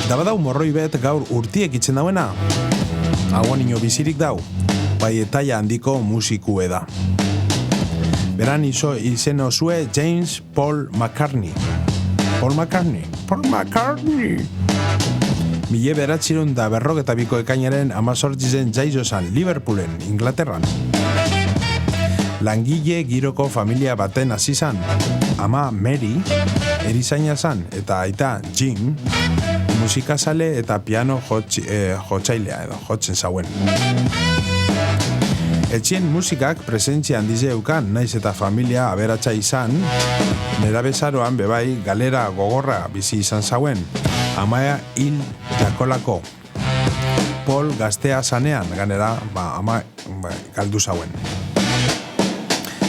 Dabadau morroi bet gaur urtiek itzen dauena. Hauan ino bizirik dau, bai etaia handiko musikue da. Beran izen osue James Paul McCartney. Paul McCartney! Mile beratxirun da berrogeta biko ekainaren 18 zen jaizozan Liverpoolen, Inglaterran. Langile giroko familia baten hasi zan. Ama Mary erizaina zan eta aita Jim musikazale eta piano jotzailea edo jotzen zauen. Etxien musikak presentzia handize eukan, naiz eta familia aberatsa izan, nerabezaroan bebai galera gogorra bizi izan zauen. Amaia hil jakolako. Paul gaztea zanean, ganera, ama galdu zauen.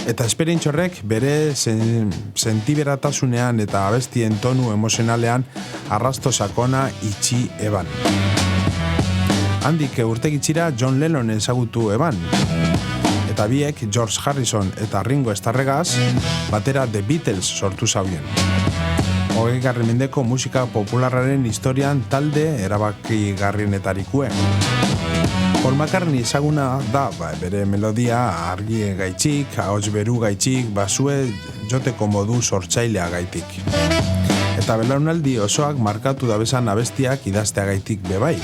Eta esperientzorrek bere sentiberatasunean eta abestien tonu emozionalean arrasto sakona itxi eban. Handik urtegitzira John Lennon ezagutu eban. Eta biek George Harrison eta Ringo Starregaz batera The Beatles sortu zauen. 20. mendeko musika popularraren historian talde erabakigarrienetarikue. Paul McCartney ezaguna da, bere melodia argi gaitxik, ahots beru gaitxik, basue joteko modu sortzailea gaitik. Eta belaunaldi osoak markatu dabezan abestiak idaztea gaitik bebai.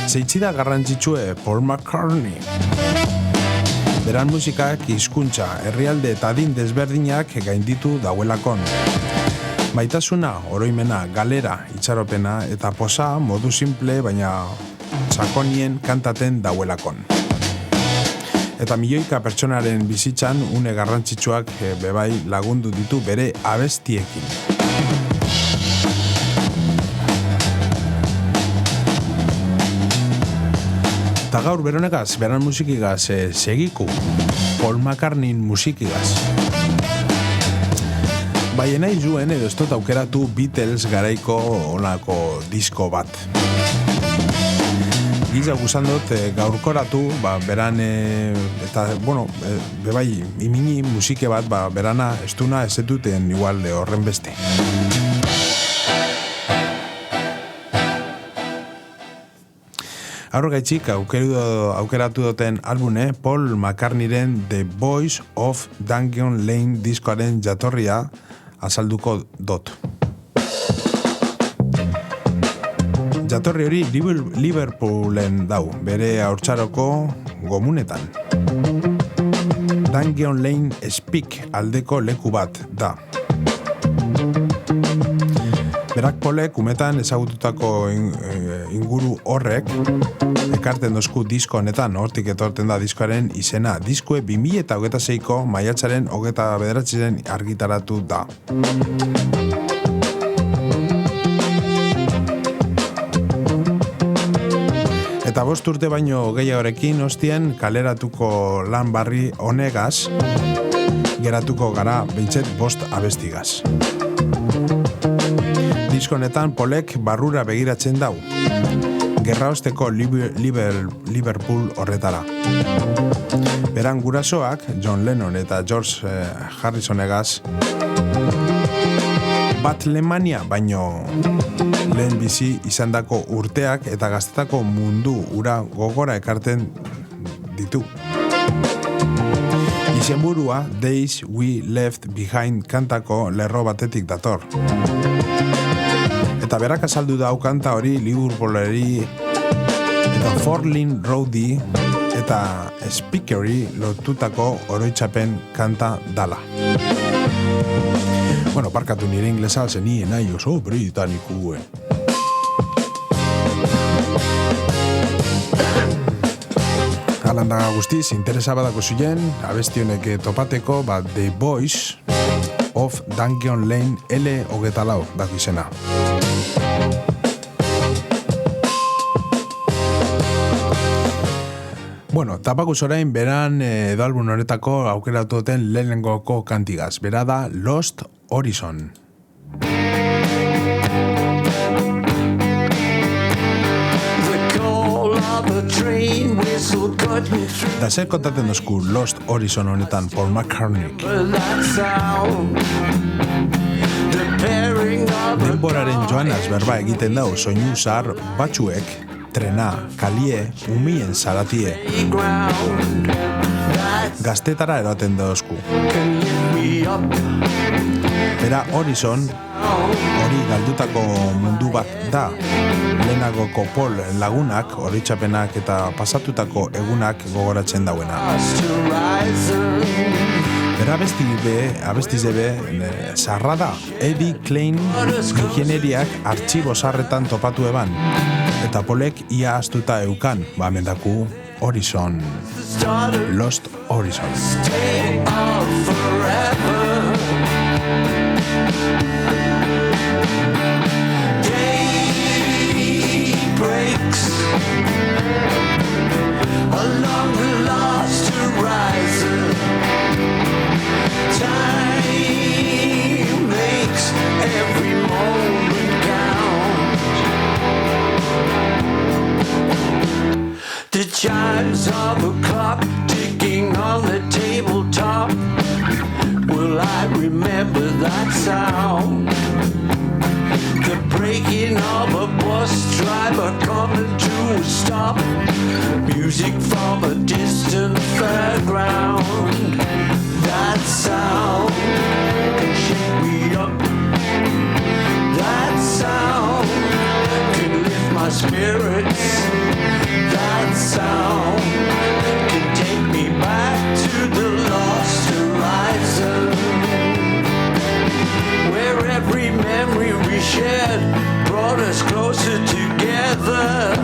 Zeitzida garrantzitsue Paul McCartney. Beran musikak hizkuntza, herrialde eta adin desberdinak gainditu dauelakon. Maitasuna, oroimena, galera, itxaropena eta posa modu simple baina sakonien kantaten dauelakon. Eta milioika pertsonaren bizitzan une garrantzitsuak bebai lagundu ditu bere abestiekin. Eta gaur beronegaz, beran musikigaz segiku, Paul McCartneyn musikigaz. Bai nahi zuen edo ez dut aukeratu Beatles garaiko olako disko bat. Giza guzan dut gaurkoratu, beran, eta, bebai, imini musike bat, berana ez duna ez duten igual horren beste. Aurregaitxik aukeratu duten albune Paul McCartneyren The Voice of Dungeon Lane diskoaren jatorria azalduko dot. Jatorri hori Liverpoolen dau, bere haurtzaroko gomunetan. Dungeon Lane Speak aldeko leku bat da. Berak Paulek umetan ezagututako inguru horrek ekarten dozku disko honetan, hortik etorten da diskoaren izena. Diskue 2026ko maiatzaren 29 argitaratu da. Eta 5 urte baino gehiagorekin ostien kaleratuko lan barri honegaz geratuko gara behintzet 5 abestigaz. Diskonetan Paulek barrura begiratzen dau. Gerraosteko Liverpool horretara. Beran gurasoak, John Lennon eta George Harrisonegaz, Batlemania baino lehen bizi izandako urteak eta gaztetako mundu ura gogora ekarten ditu. Izenburua Days We Left Behind kantako lerro batetik dator. Eta berak azaldu dau kanta hori Liverpooleri eta Forlin Roadie eta Speakeri lotutako oroitzapen kanta dala. Parkatu nire inglesa zenien nahi oso britanikue. Alanda guztiz, interesa badako zuien, abestionek topateko, The Voice of Dungeon Lane L24 dako izena. Tapakuz orain beran edo album honetako aukeratu duten lehenengoko kantigaz. Bera da Lost Horizon. Da zer kontaten dozku Lost Horizon honetan Paul McCartney. Denboraren joanaz berba egiten dau soinu zahar batzuek, trena, kalie, umien zaratie. Gaztetara eroten dauzku. Bera Horizon, hori galdutako mundu bat da. Lehenagoko Pol lagunak, horitxapenak eta pasatutako egunak gogoratzen dauena. Bera abestizebe zarra da. Eddie Klein ingenieriak artxibo zarretan topatu eban. Eta Polek ia astuta eukan, mendaku Horizon. Lost Horizon. Along the lost horizon, time makes every moment count. The chimes of a clock ticking on the tabletop. Will I remember that sound? The breaking of a bus driver coming to a stop. Music from a distant fairground. That sound can shake me up. That sound can lift my spirits. That sound can take me back to the lost horizon, where every memory we shared brought us closer together.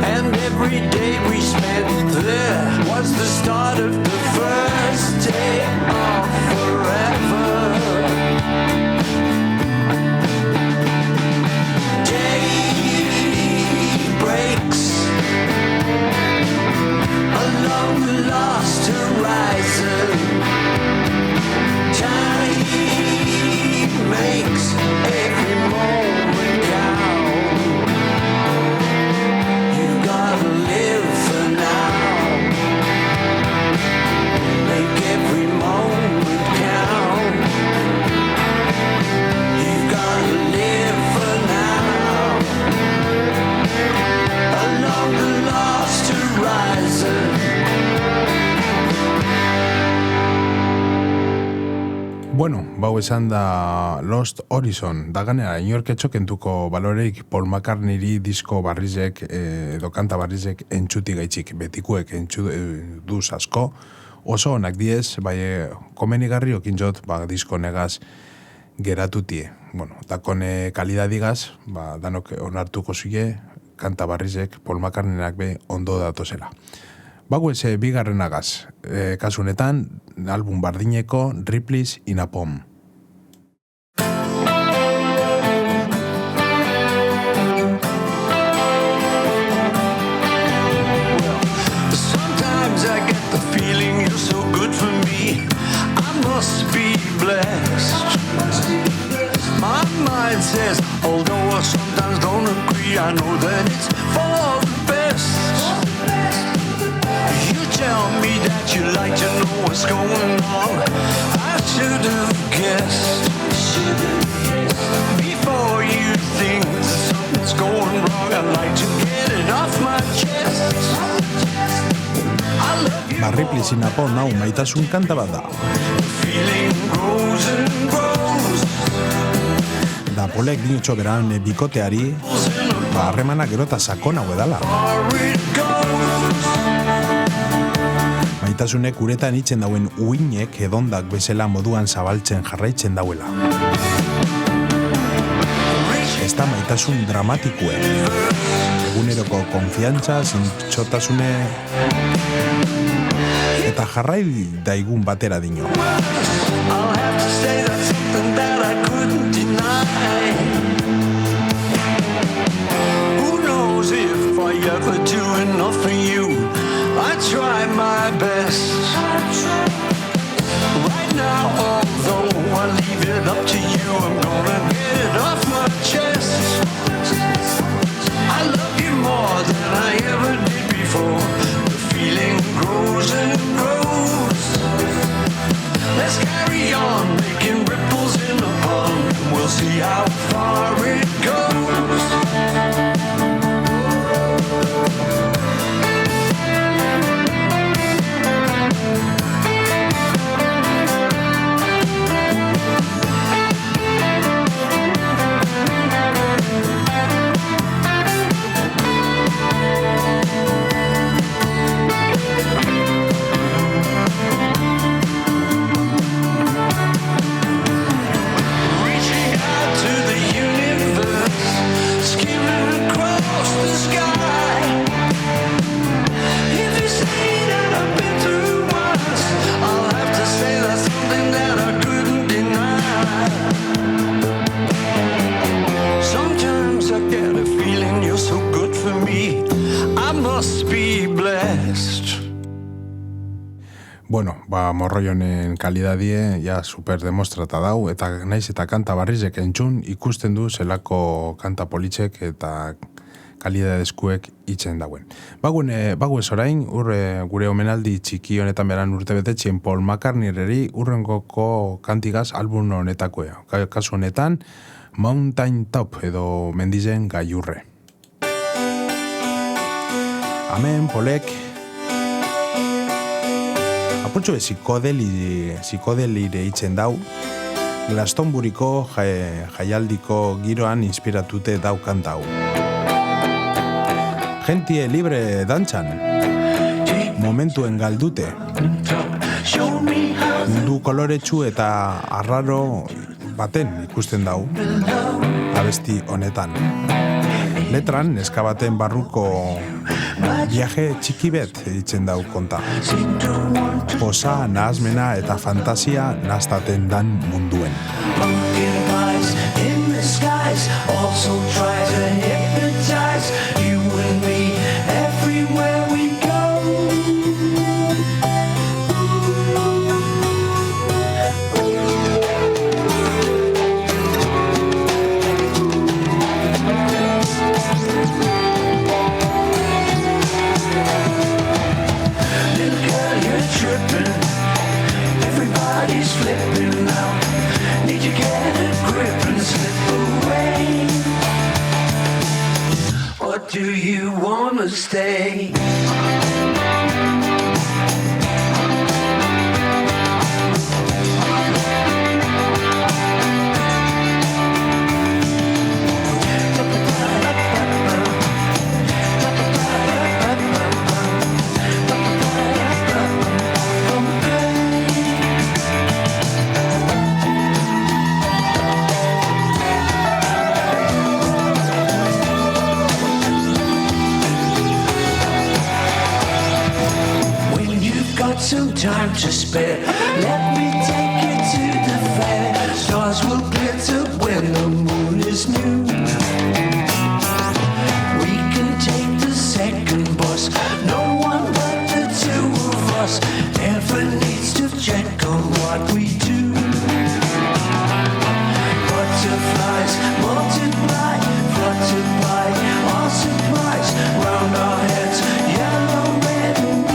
And every day we spent there was the start of the first day of forever. Day breaks along the lost horizon. Time makes every moment count. You gotta live for now. Make every moment count. You gotta live for now. Along the lost horizon. Bueno, bau esan da Lost Horizon, da ganera, inorketxo kentuko baloreik Paul McCartneyri disko barrizek, edo kanta barrizek entxuti gaitxik, betikuek duz asko, oso onak diez, bai komenigarri okintzot, disko negaz geratutie. Bueno, dakone kalidadigaz, danok onartuko zuge, kanta barrizek Paul McCartneynak be ondo datozela. Bago eze bigarrenagaz, kasunetan, album bardineko Ripley's in a Poem. Sometimes I get the feeling you're so good for me. I must be blessed. My mind says, although I sometimes don't agree, I know that it's for the best. You tell me that you like to know what's going on. I should have guessed. Before you think that something's going wrong, I'd like to get it off my chest. I love you. Ripley's in a Poem nau maitasun kanta bat da. The feeling grows and grows. Da Polek dinotxo beran bikoteari, harremanak gerota sakona edala. Maitasunek uretan itzen dauen uinek edondak bezala moduan zabaltzen jarraitzen dauela. Ez da maitasun dramatikue. Eguneroko konfiantza, zintxotasune eta jarrai daigun batera dino. I'll have to say that's something that I couldn't deny. Who knows if I ever do enough for you? I try my best. Right now, although I leave it up to you, I'm gonna get it off my chest. I love you more than I ever did before. The feeling grows and grows. Let's carry on, make making ripples in the pond. We'll see how far it goes. Bueno, morroionen kalidadie ja super demostrata dau, eta naiz eta kanta barrizek entzun ikusten du zelako kanta politxek eta kalidadezkuek itzen dauen. Baguez orain, gure omenaldi txiki honetan beran urte betetxien Paul McCartneyri urrengoko kantigaz album honetakoa. Kasu honetan, Mountain Top edo mendizen gailurre. Hemen, Polek, apurtxo psikodelire itzen dau, Glastonburyko jaialdiko giroan inspiratute daukan dau. Gentie libre dantzan, momentuen galdute, mundu koloretsu eta arraro baten ikusten dau, abesti honetan. Letran, neska baten barruko viaje txiki bet ditzen dau konta. Posa, nahazmena eta fantasia naztaten dan munduen. Do you wanna stay? Some time to spare. Let me take you to the fair. Stars will glitter when the moon is new. We can take the second bus. No one but the two of us ever needs to check on what we do. Butterflies multiply, fluttered by our surprise. Round our heads, yellow, red and blue.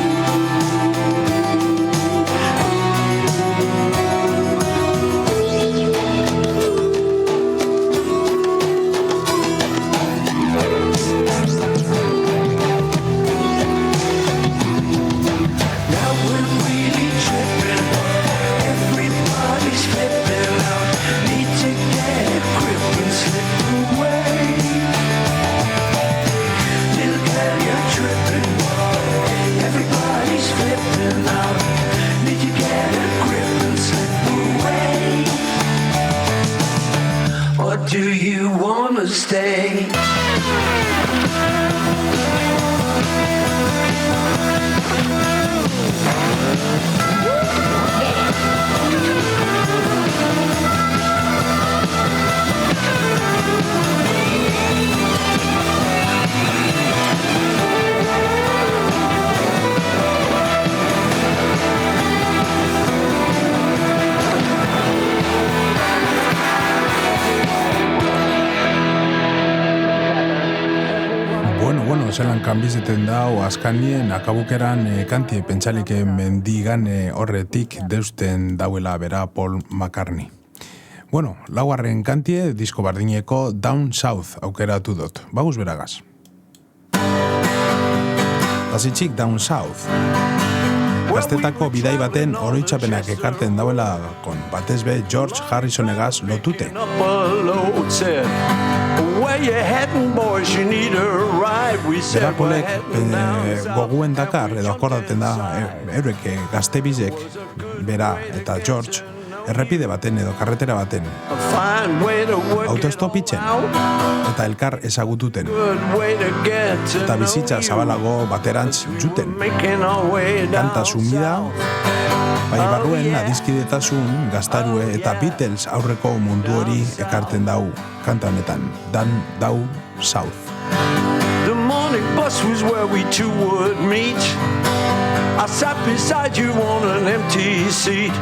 Do you wanna stay? Zelan kanbizeten dau askanien akabukeran kantie pentsalik mendigan horretik deusten dauela bera Paul McCartney. Bueno, laugarren kantie disko bardineko Down South aukeratu dut. Baguz beragaz. Azitxik Down South. Gaztetako bidai baten oroitzapenak ekarten dauela kon batez be George Harrisonegaz lotute. Berakolek goguen dakar edo akordaten da eurek gaztebizek bera eta George errepide baten edo karretera baten autostopitzen eta elkar ezagututen eta bizitza zabalago baterantz juten kanta sumida bai barruen adizkidetasun gaztarue eta Beatles aurreko mundu hori ekarten dau kanta honetan Down South. The morning bus was where we two would meet. I sat beside you on an empty seat.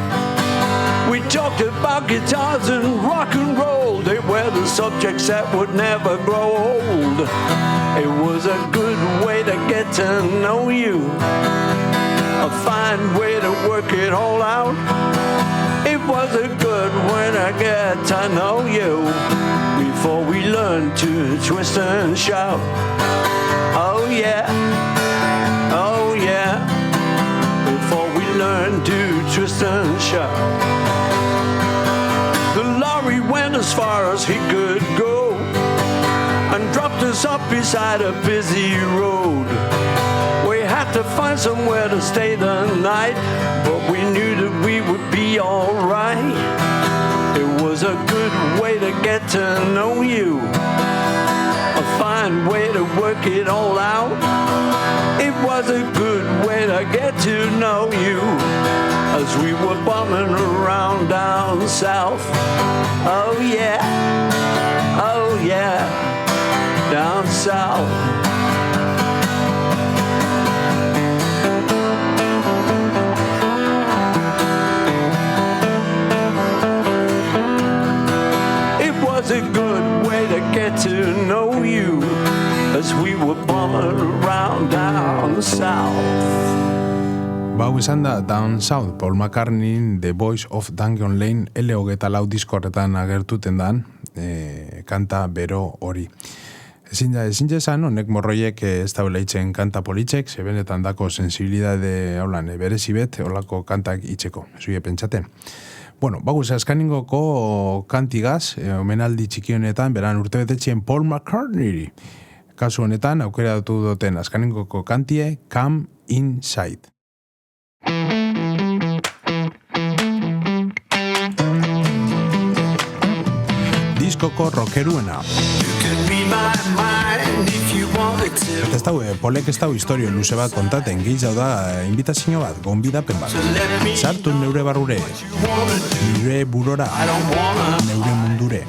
We talked about guitars and rock and roll. They were the subjects that would never grow old. It was a good way to get to know you, a fine way to work it all out. It was a good way to get to know you before we learned to twist and shout. Oh yeah, oh yeah, before we learned to twist and shout. The lorry went as far as he could go and dropped us up beside a busy road. We had to find somewhere to stay the night, but we knew that we would be alright. It was a good way to get to know you, a fine way to work it all out. It was a good way to get to know you as we were bumming around down south. Oh yeah, oh yeah, down south. Was a good way to get to know you as we were bumming around down south. Bau izan da Down South, Paul McCartney, The Voice of Dungeon Lane, L24 diskorretan agertuten dan, kanta bero hori. Ezin esan, honek morroiek ez da itzen kanta politzek, zebenetan dako sensibilidade haulan berezibet, holako kantak itzeko, zuie pentsaten. Bueno, baguz, askaningoko kantigaz, omenaldi txiki honetan, beran urtebetetxien Paul McCartney. Kasu honetan, aukera duten askaningoko kantie, Come Inside. Diskoko rockeruena. Eta ez daue, Polek ez dau historio luze bat kontaten, gehiago da invitazio bat, gonbidapen bat. Sartu neure barrure, nire burora, neure mundure.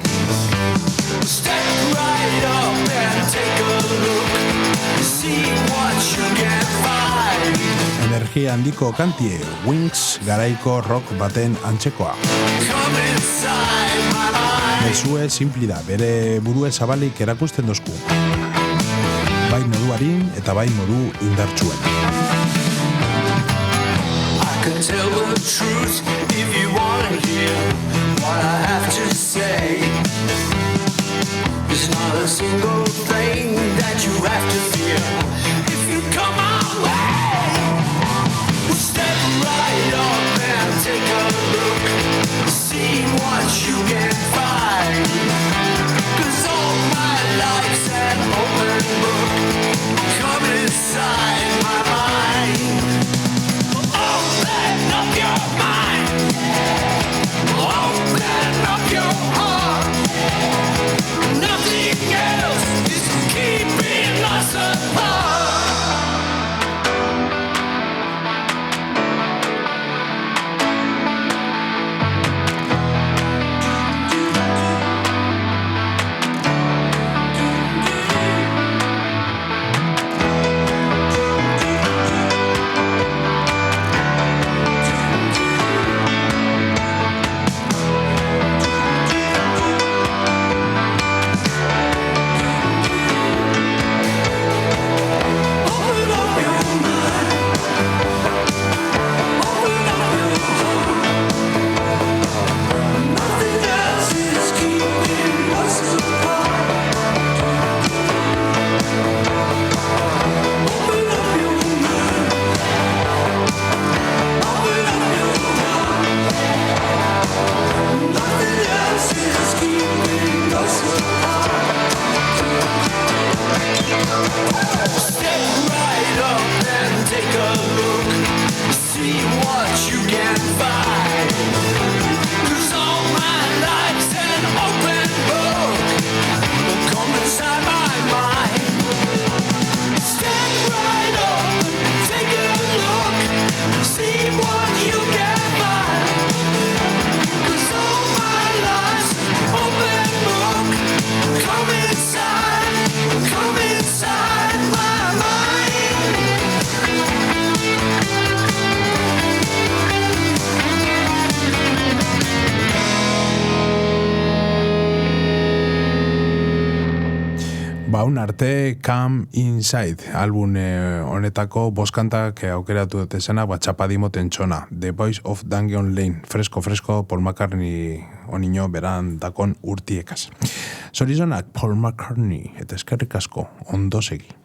Energia handiko kantie, Wings garaiko rock baten antzekoa. Mezue simpli da, bere burue zabalik erakusten dozku. Bai modu harin eta bai modu indartsuen. I can tell the truth if you want to hear what I have to say. There's not a single thing that you have to fear if you come our way. Step right up and take a look, see what you can find. 'Cause all my life's an open book. Come inside my mind. Open up your mind. Open up your heart. Nothing else is keeping us apart. Baun arte Come Inside album honetako boskantak aukeratu dute zena batxapadimo tentsona The Voice of Dungeon Lane fresko Paul McCartney onino beran dakon urtiekaz. Zorizonak Paul McCartney eta eskerrik asko ondo segi.